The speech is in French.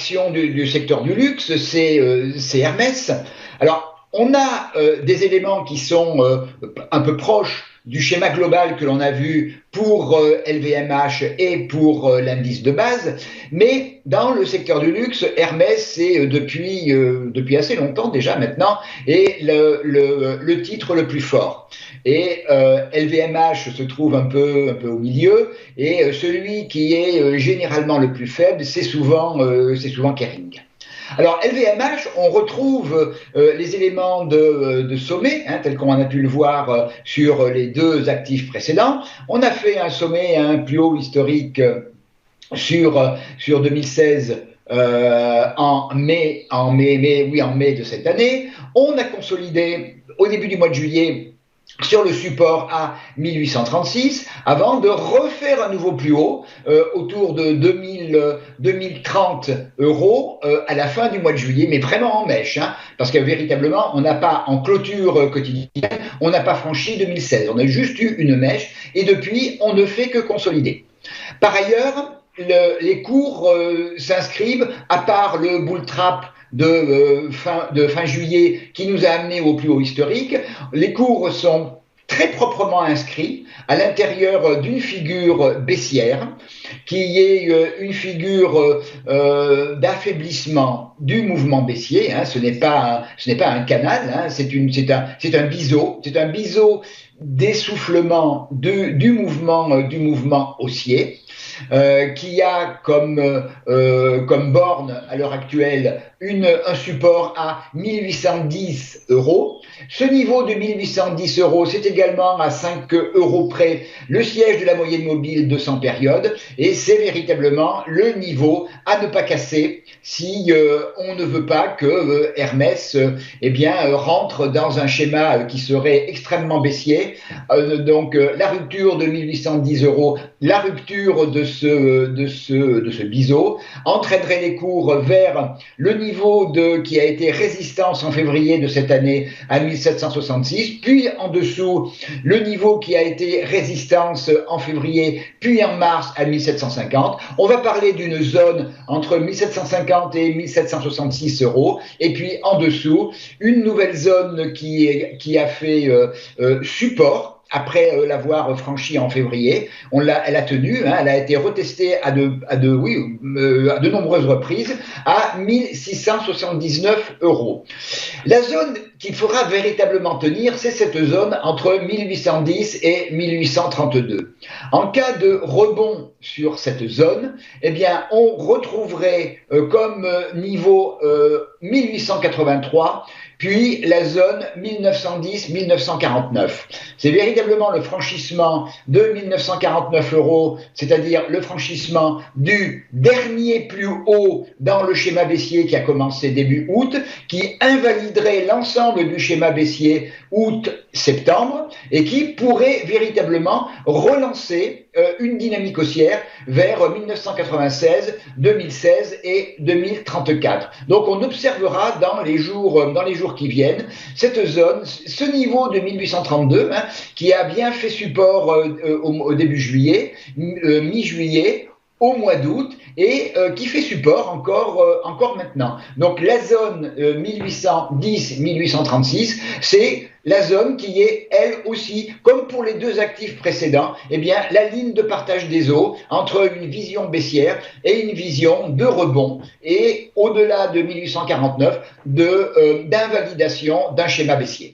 action du secteur du luxe, c'est Hermès. Alors, on a des éléments qui sont un peu proches du schéma global que l'on a vu pour LVMH et pour l'indice de base, mais dans le secteur du luxe, Hermès, c'est depuis assez longtemps déjà maintenant, est le titre le plus fort. Et LVMH se trouve un peu au milieu, et celui qui est généralement le plus faible, c'est souvent Kering. Alors, LVMH, on retrouve les éléments de sommet, tels qu'on a pu le voir sur les deux actifs précédents. On a fait un sommet à un plus haut historique sur 2016 en mai de cette année. On a consolidé au début du mois de juillet sur le support à 1836, avant de refaire un nouveau plus haut autour de 2030 euros à la fin du mois de juillet, mais vraiment en mèche, parce que véritablement, on n'a pas, en clôture quotidienne, on n'a pas franchi 2016, on a juste eu une mèche, et depuis, on ne fait que consolider. Par ailleurs, les cours s'inscrivent, à part le bull trap de fin juillet qui nous a amené au plus haut historique, les cours sont très proprement inscrits à l'intérieur d'une figure baissière qui est une figure d'affaiblissement du mouvement baissier. Ce n'est pas un canal, c'est un biseau d'essoufflement du mouvement haussier. Qui a comme borne à l'heure actuelle un support à 1810 euros. Ce niveau de 1810 euros, c'est également à 5 euros près le siège de la moyenne mobile de 100 périodes, et c'est véritablement le niveau à ne pas casser si on ne veut pas que Hermès rentre dans un schéma qui serait extrêmement baissier. Donc la rupture de 1810 euros, la rupture de ce biseau entraînerait les cours vers le niveau qui a été résistance en février de cette année à 1766, puis en dessous le niveau qui a été résistance en février, puis en mars à 1750. On va parler d'une zone entre 1750 et 1766 euros, et puis en dessous une nouvelle zone qui a fait support après l'avoir franchie en février. Elle a tenu, elle a été retestée à de nombreuses reprises à 1679 euros. La zone qu'il faudra véritablement tenir, c'est cette zone entre 1810 et 1832. En cas de rebond sur cette zone, on retrouverait comme niveau 1883, puis la zone 1910-1949. C'est véritablement le franchissement de 1949 euros, c'est-à-dire le franchissement du dernier plus haut dans le schéma baissier qui a commencé début août, qui invaliderait l'ensemble du schéma baissier août-septembre et qui pourrait véritablement relancer une dynamique haussière vers 1996, 2016 et 2034. Donc on observera dans les jours qui viennent cette zone, ce niveau de 1832 qui a bien fait support au début juillet, mi-juillet, au mois d'août, et qui fait support encore maintenant. Donc la zone 1810-1836, c'est la zone qui est, elle aussi, comme pour les deux actifs précédents, la ligne de partage des eaux entre une vision baissière et une vision de rebond, et au-delà de 1849, d'invalidation d'un schéma baissier.